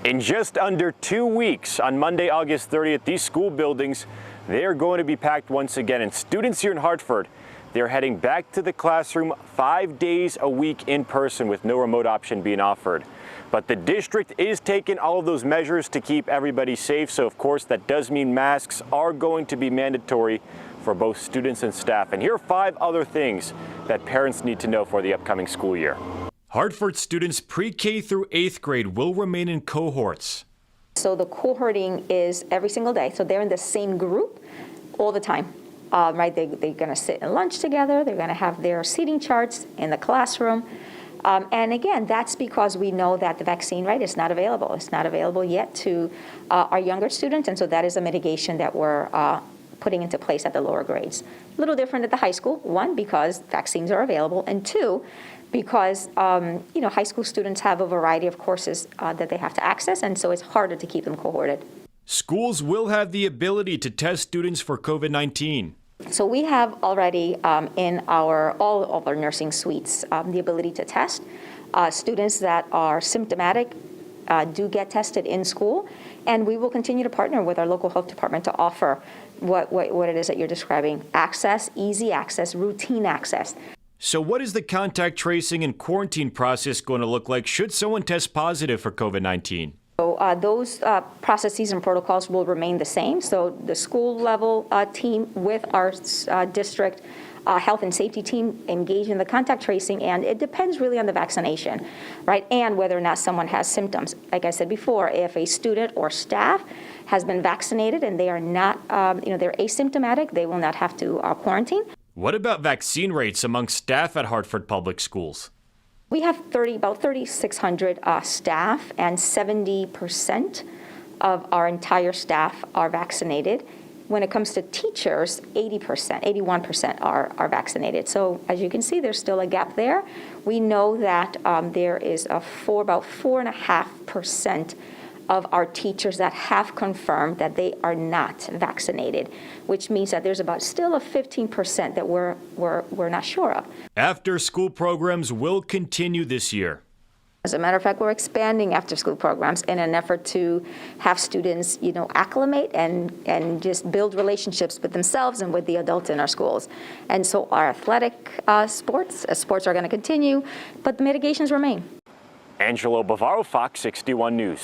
In just under 2 weeks, on Monday, August 30th, these school buildings, they are going to be packed once again. And students here in Hartford, they're heading back to the classroom 5 days a week in person with no remote option being offered. But the district is taking all of those measures to keep everybody safe. So of course, that does mean masks are going to be mandatory for both students and staff. And here are 5 other things that parents need to know for the upcoming school year. Hartford students pre-K through 8th grade will remain in cohorts. So the cohorting is every single day. So they're in the same group all the time, right? They're going to sit and lunch together. They're going to have their seating charts in the classroom. And again, that's because we know that the vaccine, right, is not available. It's not available yet to our younger students. And so that is a mitigation that we're putting into place at the lower grades. A little different at the high school. 1, because vaccines are available, and 2, because high school students have a variety of courses that they have to access, and so it's harder to keep them cohorted. Schools will have the ability to test students for COVID-19. So we have already in all of our nursing suites the ability to test. Students that are symptomatic do get tested in school, and we will continue to partner with our local health department to offer what it is that you're describing: access, easy access, routine access. So what is the contact tracing and quarantine process going to look like should someone test positive for COVID-19? So those processes and protocols will remain the same. So the school level team with our district health and safety team engage in the contact tracing, and it depends really on the vaccination, right? And whether or not someone has symptoms. Like I said before, if a student or staff has been vaccinated and they are not, they're asymptomatic, they will not have to quarantine. What about vaccine rates among staff at Hartford Public Schools? We have about 3,600 staff, and 70% of our entire staff are vaccinated. When it comes to teachers, 81% are vaccinated. So as you can see, there's still a gap there. We know that there is about 4.5% of our teachers that have confirmed that they are not vaccinated, which means that there's still a 15% that we're not sure of. After school programs will continue this year. As a matter of fact, we're expanding after-school programs in an effort to have students, acclimate and just build relationships with themselves and with the adults in our schools. And so our athletic sports are going to continue, but the mitigations remain. Angelo Bavaro, Fox 61 News.